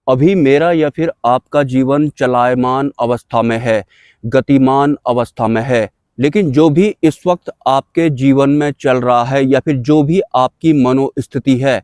अभी मेरा या फिर आपका जीवन चलायमान अवस्था में है, गतिमान अवस्था में है। लेकिन जो भी इस वक्त आपके जीवन में चल रहा है या फिर जो भी आपकी मनोस्थिति है,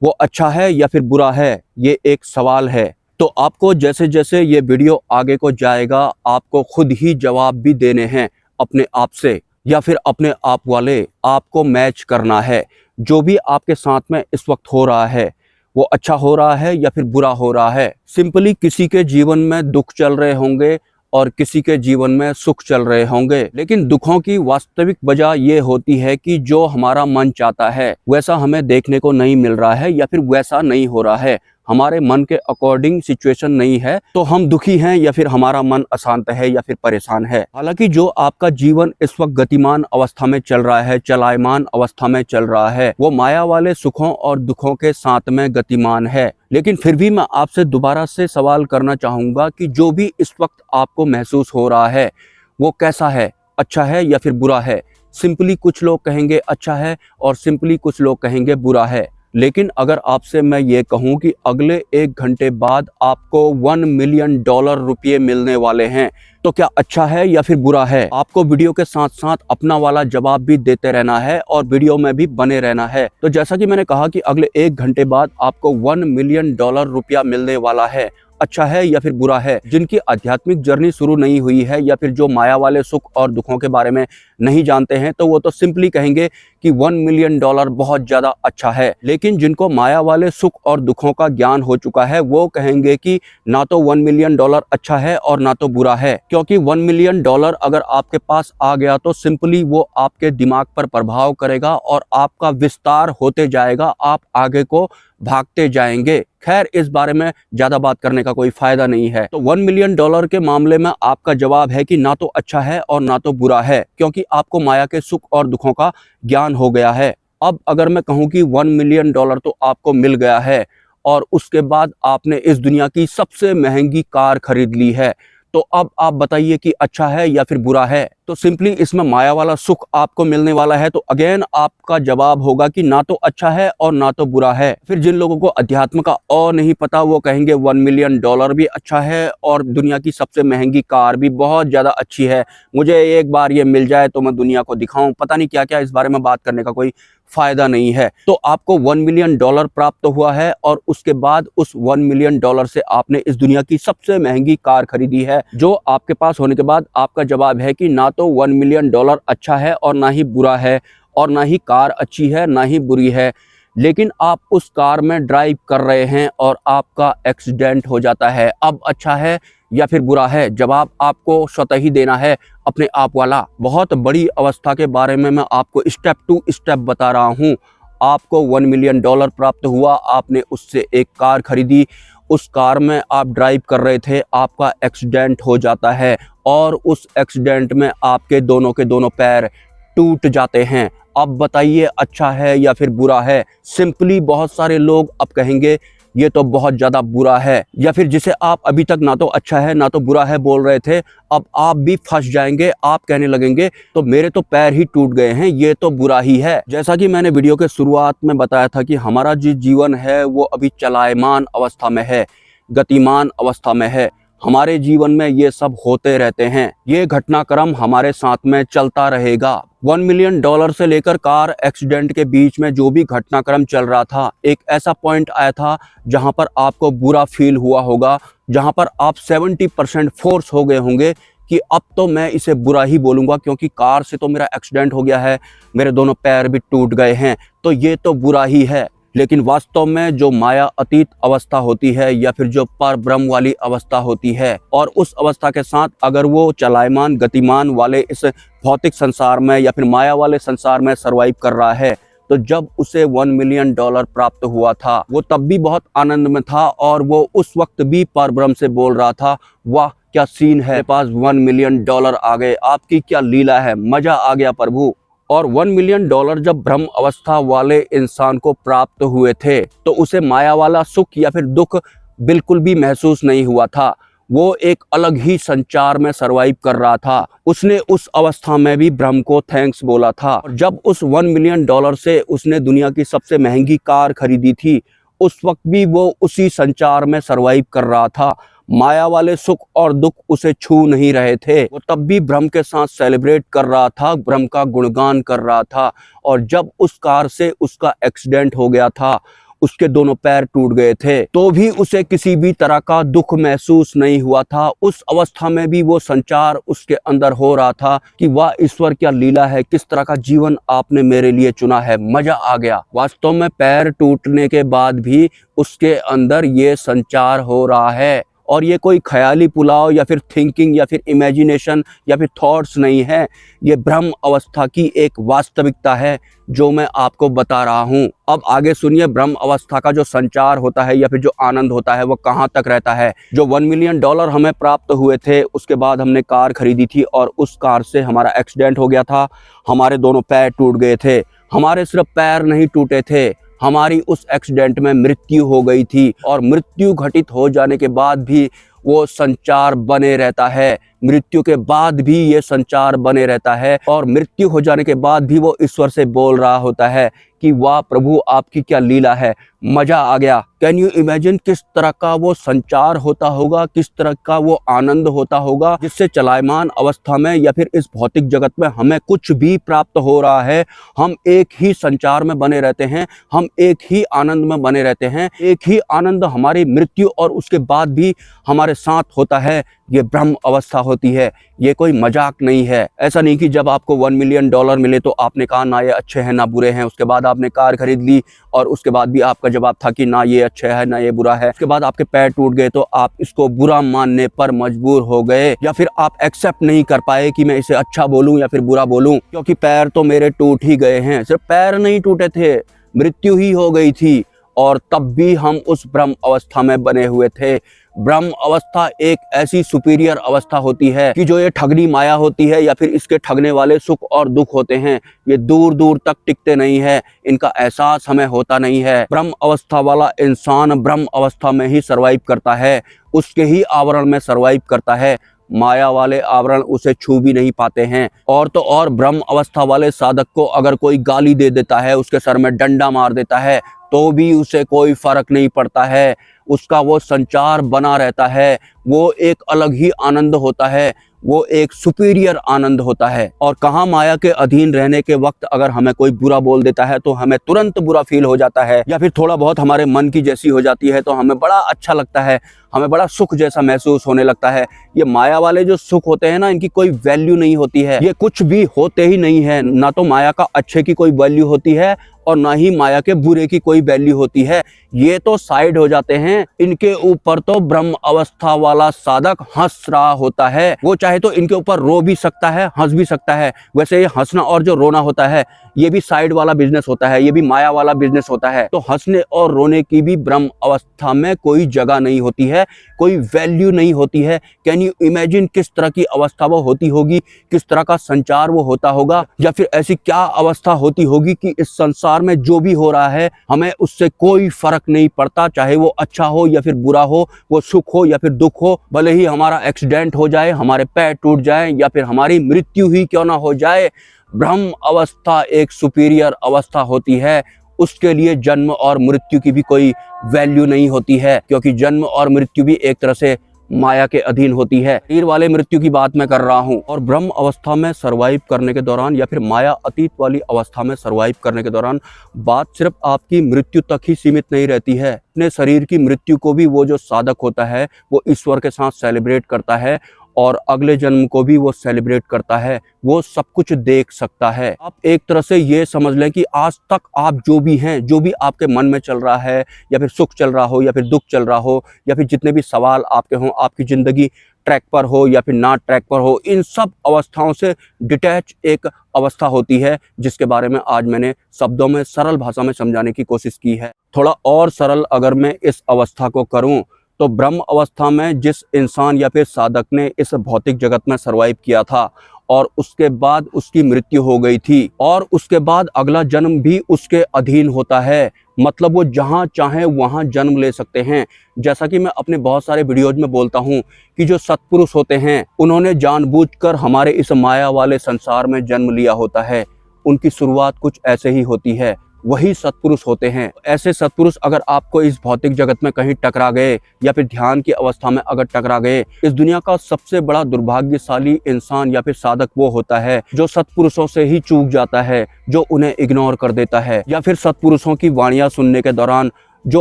वो अच्छा है या फिर बुरा है, ये एक सवाल है। तो आपको जैसे जैसे ये वीडियो आगे को जाएगा, आपको खुद ही जवाब भी देने हैं अपने आप से, या फिर अपने आप वाले आपको मैच करना है। जो भी आपके साथ में इस वक्त हो रहा है, वो अच्छा हो रहा है या फिर बुरा हो रहा है। सिंपली किसी के जीवन में दुख चल रहे होंगे और किसी के जीवन में सुख चल रहे होंगे, लेकिन दुखों की वास्तविक वजह ये होती है कि जो हमारा मन चाहता है वैसा हमें देखने को नहीं मिल रहा है या फिर वैसा नहीं हो रहा है, हमारे मन के अकॉर्डिंग सिचुएशन नहीं है, तो हम दुखी हैं या फिर हमारा मन अशांत है या फिर परेशान है। हालांकि जो आपका जीवन इस वक्त गतिमान अवस्था में चल रहा है, चलायमान अवस्था में चल रहा है, वो माया वाले सुखों और दुखों के साथ में गतिमान है। लेकिन फिर भी मैं आपसे दोबारा से सवाल करना चाहूंगा कि जो भी इस वक्त आपको महसूस हो रहा है वो कैसा है, अच्छा है या फिर बुरा है। सिंपली कुछ लोग कहेंगे अच्छा है और सिंपली कुछ लोग कहेंगे बुरा है। लेकिन अगर आपसे मैं ये कहूं कि अगले 1 घंटे बाद आपको $1 मिलियन रुपये मिलने वाले हैं, तो क्या अच्छा है या फिर बुरा है? आपको वीडियो के साथ साथ अपना वाला जवाब भी देते रहना है और वीडियो में भी बने रहना है। तो जैसा कि मैंने कहा कि अगले 1 घंटे बाद आपको $1 मिलियन रुपया मिलने वाला है, अच्छा है या फिर बुरा है। जिनकी आध्यात्मिक जर्नी शुरू नहीं हुई है या फिर जो माया वाले सुख और दुखों के बारे में नहीं जानते हैं, तो वो तो सिंपली कहेंगे कि $1 मिलियन बहुत ज्यादा अच्छा है। लेकिन जिनको माया वाले सुख और दुखों का ज्ञान हो चुका है, वो कहेंगे कि ना तो $1 मिलियन अच्छा है और ना तो बुरा है। क्योंकि $1 मिलियन अगर आपके पास आ गया तो सिंपली वो आपके दिमाग पर प्रभाव करेगा और आपका विस्तार होते जाएगा, आप आगे को भागते जाएंगे। खैर, इस बारे में ज्यादा बात करने का कोई फायदा नहीं है। तो $1 मिलियन के मामले में आपका जवाब है कि ना तो अच्छा है और ना तो बुरा है, क्योंकि आपको माया के सुख और दुखों का ज्ञान हो गया है। अब अगर मैं कहूं कि $1 मिलियन तो आपको मिल गया है और उसके बाद आपने इस दुनिया की सबसे महंगी कार खरीद ली है, तो अब आप बताइए कि अच्छा है या फिर बुरा है। तो सिंपली इसमें माया वाला सुख आपको मिलने वाला है, तो अगेन आपका जवाब होगा कि ना तो अच्छा है और ना तो बुरा है। फिर जिन लोगों को अध्यात्म का और नहीं पता, वो कहेंगे $1 मिलियन भी अच्छा है और दुनिया की सबसे महंगी कार भी बहुत ज्यादा अच्छी है, मुझे एक बार ये मिल जाए तो मैं दुनिया को दिखाऊं, पता नहीं क्या क्या। इस बारे में बात करने का कोई फायदा नहीं है। तो आपको $1 मिलियन प्राप्त हुआ है और उसके बाद उस $1 मिलियन से आपने इस दुनिया की सबसे महंगी कार खरीदी है। जो आपके पास होने के बाद आपका जवाब है कि ना तो $1 मिलियन अच्छा है और ना ही बुरा है, और ना ही कार अच्छी है ना ही बुरी है। लेकिन आप उस कार में ड्राइव कर रहे हैं और आपका एक्सीडेंट हो जाता है। अब अच्छा है या फिर बुरा है? जवाब आपको स्वतः ही देना है, अपने आप वाला। बहुत बड़ी अवस्था के बारे में मैं आपको स्टेप टू स्टेप बता रहा हूँ। आपको $1 मिलियन प्राप्त हुआ, आपने उससे एक कार खरीदी, उस कार में आप ड्राइव कर रहे थे, आपका एक्सीडेंट हो जाता है और उस एक्सीडेंट में आपके दोनों के दोनों पैर टूट जाते हैं। अब बताइए अच्छा है या फिर बुरा है? सिंपली बहुत सारे लोग अब कहेंगे ये तो बहुत ज़्यादा बुरा है, या फिर जिसे आप अभी तक ना तो अच्छा है ना तो बुरा है बोल रहे थे, अब आप भी फंस जाएंगे। आप कहने लगेंगे तो मेरे तो पैर ही टूट गए हैं, ये तो बुरा ही है। जैसा कि मैंने वीडियो के शुरुआत में बताया था कि हमारा जो जीवन है वो अभी चलायमान अवस्था में है, गतिमान अवस्था में है। हमारे जीवन में ये सब होते रहते हैं, ये घटनाक्रम हमारे साथ में चलता रहेगा। $1 मिलियन से लेकर कार एक्सीडेंट के बीच में जो भी घटनाक्रम चल रहा था, एक ऐसा पॉइंट आया था जहां पर आपको बुरा फील हुआ होगा, जहां पर आप 70% फोर्स हो गए होंगे कि अब तो मैं इसे बुरा ही बोलूंगा, क्योंकि कार से तो मेरा एक्सीडेंट हो गया है, मेरे दोनों पैर भी टूट गए हैं, तो ये तो बुरा ही है। लेकिन वास्तव में जो माया अतीत अवस्था होती है या फिर जो पर ब्रह्म वाली अवस्था होती है, और उस अवस्था के साथ अगर वो चलायमान गतिमान वाले इस भौतिक संसार में या फिर माया वाले संसार में सरवाइव कर रहा है, तो जब उसे $1 मिलियन प्राप्त हुआ था, वो तब भी बहुत आनंद में था और वो उस वक्त भी पर ब्रह्म से बोल रहा था, वाह क्या सीन है, मेरे पास $1 मिलियन आ गए, आपकी क्या लीला है, मजा आ गया प्रभु। और $1 मिलियन जब ब्रह्म अवस्था वाले इंसान को प्राप्त हुए थे, तो उसे माया वाला सुख या फिर दुख बिल्कुल भी महसूस नहीं हुआ था। वो एक अलग ही संचार में सरवाइव कर रहा था। उसने उस अवस्था में भी ब्रह्म को थैंक्स बोला था। और जब उस $1 मिलियन से उसने दुनिया की सबसे महंगी कार खरीदी थी उस वक्त भी वो उसी संचार में सरवाइव कर रहा था। माया वाले सुख और दुख उसे छू नहीं रहे थे। वो तब भी ब्रह्म के साथ सेलिब्रेट कर रहा था, ब्रह्म का गुणगान कर रहा था। और जब उस कार से उसका एक्सीडेंट हो गया था, उसके दोनों पैर टूट गए थे, तो भी उसे किसी भी तरह का दुख महसूस नहीं हुआ था। उस अवस्था में भी वो संचार उसके अंदर हो रहा था कि वाह ईश्वर क्या लीला है, किस तरह का जीवन आपने मेरे लिए चुना है, मजा आ गया। वास्तव में पैर टूटने के बाद भी उसके अंदर ये संचार हो रहा है। और ये कोई ख्याली पुलाव या फिर थिंकिंग या फिर इमेजिनेशन या फिर थॉट्स नहीं है, ये ब्रह्म अवस्था की एक वास्तविकता है जो मैं आपको बता रहा हूँ। अब आगे सुनिए, ब्रह्म अवस्था का जो संचार होता है या फिर जो आनंद होता है वो कहाँ तक रहता है। जो $1 मिलियन हमें प्राप्त हुए थे, उसके बाद हमने कार खरीदी थी और उस कार से हमारा एक्सीडेंट हो गया था। हमारे दोनों पैर टूट गए थे। हमारे सिर्फ पैर नहीं टूटे थे, हमारी उस एक्सीडेंट में मृत्यु हो गई थी। और मृत्यु घटित हो जाने के बाद भी वो संचार बने रहता है। मृत्यु के बाद भी ये संचार बने रहता है। और मृत्यु हो जाने के बाद भी वो ईश्वर से बोल रहा होता है कि वाह प्रभु आपकी क्या लीला है, मजा आ गया। कैन यू इमेजिन किस तरह का वो संचार होता होगा, किस तरह का वो आनंद होता होगा, जिससे चलायमान अवस्था में या फिर इस भौतिक जगत में हमें कुछ भी प्राप्त हो रहा है, हम एक ही संचार में बने रहते हैं, हम एक ही आनंद में बने रहते हैं। एक ही आनंद हमारी मृत्यु और उसके बाद भी हमारे साथ होता है। ये ब्रह्म अवस्था होती है, ये कोई मजाक नहीं है। ऐसा नहीं कि जब आपको $1 मिलियन मिले तो आपने कहा ना ये अच्छे हैं ना बुरे हैं, उसके बाद आपने कार खरीद ली और उसके बाद भी आपका जवाब था कि ना ये अच्छा है ना ये बुरा है। उसके बाद आपके पैर टूट गए तो आप इसको बुरा मानने पर मजबूर हो गए, या फिर आप एक्सेप्ट नहीं कर पाए कि मैं इसे अच्छा बोलूं या फिर बुरा बोलूं, क्योंकि पैर तो मेरे टूट ही गए हैं। सिर्फ पैर नहीं टूटे थे, मृत्यु ही हो गई थी। और तब भी हम उस ब्रह्म अवस्था में बने हुए थे। ब्रह्म अवस्था एक ऐसी सुपीरियर अवस्था होती है कि जो ये ठगनी माया होती है या फिर इसके ठगने वाले सुख और दुख होते हैं, ये दूर दूर तक टिकते नहीं है, इनका एहसास हमें होता नहीं है। ब्रह्म अवस्था वाला इंसान ब्रह्म अवस्था में ही सर्वाइव करता है, उसके ही आवरण में सर्वाइव करता है। माया वाले आवरण उसे छू भी नहीं पाते हैं। और तो और ब्रह्म अवस्था वाले साधक को अगर कोई गाली दे देता है, उसके सर में डंडा मार देता है, तो भी उसे कोई फर्क नहीं पड़ता है। उसका वो संचार बना रहता है। वो एक अलग ही आनंद होता है, वो एक सुपीरियर आनंद होता है। और कहाँ माया के अधीन रहने के वक्त अगर हमें कोई बुरा बोल देता है तो हमें तुरंत बुरा फील हो जाता है, या फिर थोड़ा बहुत हमारे मन की जैसी हो जाती है तो हमें बड़ा अच्छा लगता है, हमें बड़ा सुख जैसा महसूस होने लगता है। ये माया वाले जो सुख होते हैं ना, इनकी कोई वैल्यू नहीं होती है, ये कुछ भी होते ही नहीं है। ना तो माया का अच्छे की कोई वैल्यू होती है और ना ही माया के बुरे की कोई वैल्यू होती है। ये तो साइड हो जाते हैं। इनके ऊपर तो ब्रह्म अवस्था वाला साधक हंस रहा होता है। वो चाहे तो इनके ऊपर रो भी सकता है, हंस भी सकता है। वैसे ये हंसना और जो रोना होता है, ये भी साइड वाला बिजनेस होता है, ये भी माया वाला बिजनेस होता है। तो हंसने और रोने की भी ब्रह्म अवस्था में कोई जगह नहीं होती है, कोई वैल्यू नहीं होती है। कैन यू इमेजिन किस तरह की अवस्था वो होती होगी, किस तरह का संचार वो होता होगा, या फिर ऐसी क्या अवस्था होती होगी कि इस संसार में जो भी हो रहा है हमें उससे कोई फर्क नहीं पड़ता, चाहे वो अच्छा हो या फिर बुरा हो, वो सुख हो या फिर दुख हो। भले ही हमारा एक्सीडेंट हो जाए, हमारे पैर टूट जाए या फिर हमारी मृत्यु ही क्यों ना हो जाए, ब्रह्म अवस्था एक सुपीरियर अवस्था होती है। उसके लिए जन्म और मृत्यु की भी कोई वैल्यू नहीं होती है, क्योंकि जन्म और मृत्यु भी एक तरह से माया के अधीन होती है। शरीर वाले मृत्यु की बात मैं कर रहा हूँ। और ब्रह्म अवस्था में सरवाइव करने के दौरान या फिर माया अतीत वाली अवस्था में सरवाइव करने के दौरान बात सिर्फ आपकी मृत्यु तक ही सीमित नहीं रहती है। अपने शरीर की मृत्यु को भी वो जो साधक होता है वो ईश्वर के साथ सेलिब्रेट करता है, और अगले जन्म को भी वो सेलिब्रेट करता है। वो सब कुछ देख सकता है। आप एक तरह से ये समझ लें कि आज तक आप जो भी हैं, जो भी आपके मन में चल रहा है, या फिर सुख चल रहा हो या फिर दुख चल रहा हो, या फिर जितने भी सवाल आपके हों, आपकी ज़िंदगी ट्रैक पर हो या फिर ना ट्रैक पर हो, इन सब अवस्थाओं से डिटैच एक अवस्था होती है, जिसके बारे में आज मैंने शब्दों में सरल भाषा में समझाने की कोशिश की है। थोड़ा और सरल अगर मैं इस अवस्था को करूं, तो ब्रह्म अवस्था में जिस इंसान या फिर साधक ने इस भौतिक जगत में सर्वाइव किया था और उसके बाद उसकी मृत्यु हो गई थी, और उसके बाद अगला जन्म भी उसके अधीन होता है, मतलब वो जहाँ चाहे वहाँ जन्म ले सकते हैं। जैसा कि मैं अपने बहुत सारे वीडियोज में बोलता हूँ कि जो सत्पुरुष होते हैं उन्होंने जानबूझकर हमारे इस माया वाले संसार में जन्म लिया होता है। उनकी शुरुआत कुछ ऐसे ही होती है। वही सत्पुरुष होते हैं। ऐसे सत्पुरुष अगर आपको इस भौतिक जगत में कहीं टकरा गए या फिर ध्यान की अवस्था में अगर टकरा गए, इस दुनिया का सबसे बड़ा दुर्भाग्यशाली इंसान या फिर साधक वो होता है जो सत्पुरुषों से ही चूक जाता है, जो उन्हें इग्नोर कर देता है, या फिर सत्पुरुषों की वाणियां सुनने के दौरान जो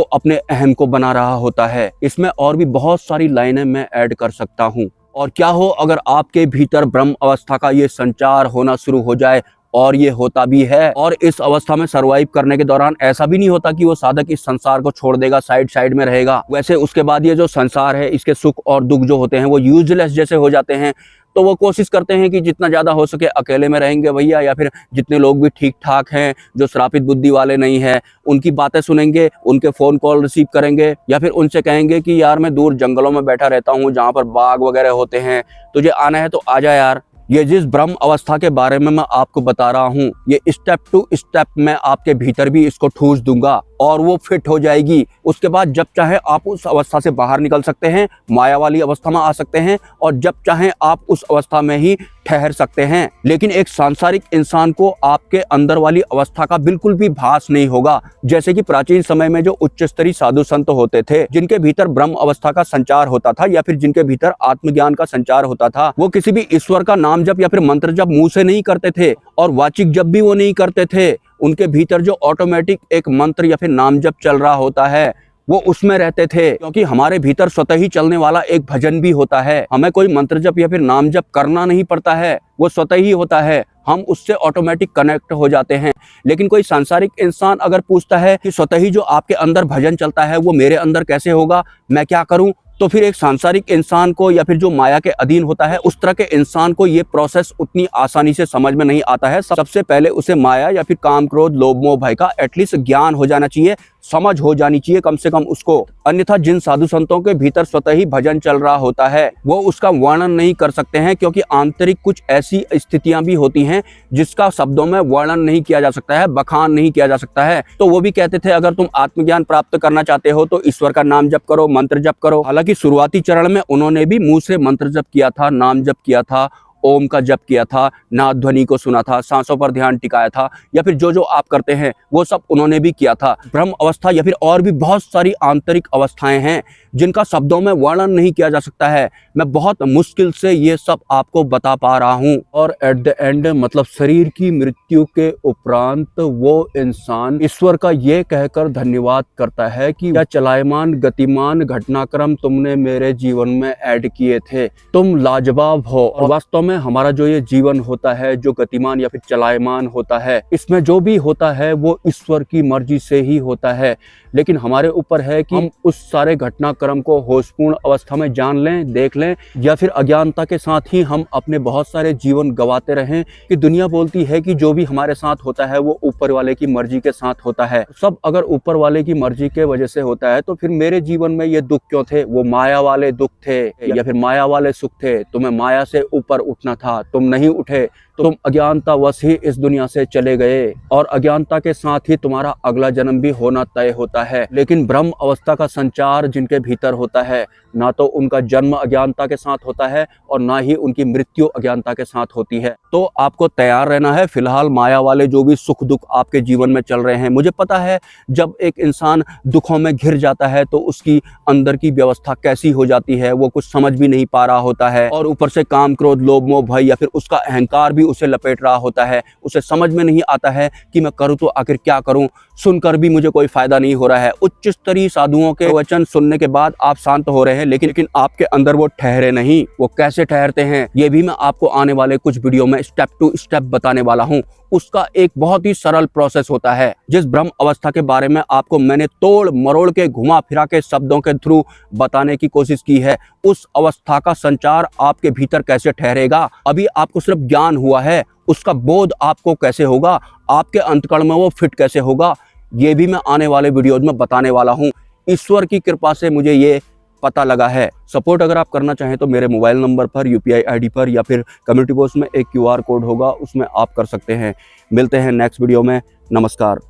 अपने अहम को बना रहा होता है। इसमें और भी बहुत सारी लाइनें मैं ऐड कर सकता हूँ। और क्या हो अगर आपके भीतर ब्रह्म अवस्था का ये संचार होना शुरू हो जाए, और ये होता भी है। और इस अवस्था में सरवाइव करने के दौरान ऐसा भी नहीं होता कि वो साधक इस संसार को छोड़ देगा, साइड में रहेगा। वैसे उसके बाद ये जो संसार है, इसके सुख और दुख जो होते हैं वो यूजलेस जैसे हो जाते हैं। तो वो कोशिश करते हैं कि जितना ज़्यादा हो सके अकेले में रहेंगे भैया, या फिर जितने लोग भी ठीक ठाक हैं, जो श्रापित बुद्धि वाले नहीं है, उनकी बातें सुनेंगे, उनके फ़ोन कॉल रिसीव करेंगे, या फिर उनसे कहेंगे कि यार मैं दूर जंगलों में बैठा रहता हूँ जहाँ पर बाघ वगैरह होते हैं, तुझे आना है तो आ जा यार। ये जिस ब्रह्म अवस्था के बारे में मैं आपको बता रहा हूँ, ये स्टेप टू स्टेप मैं आपके भीतर भी इसको ठूस दूंगा और वो फिट हो जाएगी। उसके बाद जब चाहे आप उस अवस्था से बाहर निकल सकते हैं, माया वाली अवस्था में आ सकते हैं, और जब चाहे आप उस अवस्था में ही ठहर सकते हैं। लेकिन एक सांसारिक इंसान को आपके अंदर वाली अवस्था का बिल्कुल भी भास नहीं होगा। जैसे कि प्राचीन समय में जो उच्च स्तरीय साधु संत होते थे, जिनके भीतर ब्रह्म अवस्था का संचार होता था, या फिर जिनके भीतर आत्मज्ञान का संचार होता था, वो किसी भी ईश्वर का नाम जप या फिर मंत्र जप मुंह से नहीं करते थे, और वाचिक जप भी वो नहीं करते थे। उनके भीतर जो ऑटोमेटिक एक मंत्र या फिर नाम जप चल रहा होता है, वो उसमें रहते थे। क्योंकि हमारे भीतर स्वतः ही चलने वाला एक भजन भी होता है। हमें कोई मंत्र जप या फिर नाम जप करना नहीं पड़ता है, वो स्वतः ही होता है। हम उससे ऑटोमेटिक कनेक्ट हो जाते हैं। लेकिन कोई सांसारिक इंसान अगर पूछता है कि स्वतः ही जो आपके अंदर भजन चलता है वो मेरे अंदर कैसे होगा, मैं क्या करूं, तो फिर एक सांसारिक इंसान को या फिर जो माया के अधीन होता है, उस तरह के इंसान को ये प्रोसेस उतनी आसानी से समझ में नहीं आता है। सबसे पहले उसे माया या फिर काम, क्रोध, लोभ, मोह, भय का एटलीस्ट ज्ञान हो जाना चाहिए, समझ हो जानी चाहिए कम से कम उसको। अन्यथा जिन साधु संतों के भीतर स्वतः ही भजन चल रहा होता है, वो उसका वर्णन नहीं कर सकते हैं, क्योंकि आंतरिक कुछ ऐसी स्थितियां भी होती हैं जिसका शब्दों में वर्णन नहीं किया जा सकता है, बखान नहीं किया जा सकता है। तो वो भी कहते थे अगर तुम आत्मज्ञान प्राप्त करना चाहते हो तो ईश्वर का नाम जप करो, मंत्र जप करो। हालांकि शुरुआती चरण में उन्होंने भी मुंह से मंत्र जप किया था, नाम जप किया था, ओम का जप किया था, नाद ध्वनि को सुना था, सांसों पर ध्यान टिकाया था, या फिर जो जो आप करते हैं वो सब उन्होंने भी किया था। ब्रह्म अवस्था या फिर और भी बहुत सारी आंतरिक अवस्थाएं हैं जिनका शब्दों में वर्णन नहीं किया जा सकता है। मैं बहुत मुश्किल से ये सब आपको बता पा रहा हूँ। और एट द एंड मतलब शरीर की मृत्यु के उपरांत वो इंसान ईश्वर का ये कहकर धन्यवाद करता है कि क्या चलायमान गतिमान घटनाक्रम तुमने मेरे जीवन में ऐड किए थे, तुम लाजवाब हो। और वास्तव में हमारा जो ये जीवन होता है, जो गतिमान या फिर चलायमान होता है, इसमें जो भी होता है वो ईश्वर की मर्जी से ही होता है। लेकिन हमारे ऊपर है कि हम उस सारे घटनाक्रम को होशपूर्ण अवस्था में जान लें, देख लें, या फिर अज्ञानता के साथ ही हम अपने बहुत सारे जीवन गवाते रहें। कि दुनिया बोलती है कि जो भी हमारे साथ होता है वो ऊपर वाले की मर्जी के साथ होता है। सब अगर ऊपर वाले की मर्जी के वजह से होता है तो फिर मेरे जीवन में ये दुख क्यों थे? वो माया वाले दुख थे या फिर माया वाले सुख थे। तुम्हें माया से ऊपर उठना था, तुम नहीं उठे, तुम अज्ञानतावश ही इस दुनिया से चले गए, और अज्ञानता के साथ ही तुम्हारा अगला जन्म भी होना तय होता है। लेकिन ब्रह्म अवस्था का संचार जिनके भीतर होता है, ना तो उनका जन्म अज्ञानता के साथ होता है और ना ही उनकी मृत्यु अज्ञानता के साथ होती है। तो आपको तैयार रहना है। फिलहाल माया वाले जो भी सुख दुख आपके जीवन में चल रहे हैं, मुझे पता है जब एक इंसान दुखों में घिर जाता है तो उसकी अंदर की व्यवस्था कैसी हो जाती है, वो कुछ समझ भी नहीं पा रहा होता है, और ऊपर से काम, क्रोध, लोभ, मोह, भय या फिर उसका अहंकार भी उसे लपेट रहा होता है। उसे समझ में नहीं आता है कि मैं करूं तो आखिर क्या करूं, सुनकर भी मुझे कोई फायदा नहीं हो रहा है। उच्च स्तरीय साधुओं के वचन सुनने के बाद आप शांत हो रहे हैं, लेकिन आपके अंदर वो ठहरे नहीं। वो कैसे ठहरते हैं ये भी मैं आपको आने वाले कुछ वीडियो में स्टेप टू स्टेप बताने वाला हूं। उसका एक बहुत ही सरल प्रोसेस होता है। जिस ब्रह्म अवस्था के बारे में आपको मैंने तोड़ मरोड़ के घुमा फिरा के शब्दों के थ्रू बताने की कोशिश की है, उस अवस्था का संचार आपके भीतर कैसे ठहरेगा। अभी आपको सिर्फ ज्ञान हुआ है, उसका बोध आपको कैसे होगा, आपके अंतकरण में वो फिट कैसे होगा, ये भी मैं आने वाले वीडियोज में बताने वाला हूँ। ईश्वर की कृपा से मुझे ये पता लगा है। सपोर्ट अगर आप करना चाहें तो मेरे मोबाइल नंबर पर, UPI ID पर, या फिर कम्युनिटी पोस्ट में एक QR कोड होगा, उसमें आप कर सकते हैं। मिलते हैं नेक्स्ट वीडियो में। नमस्कार।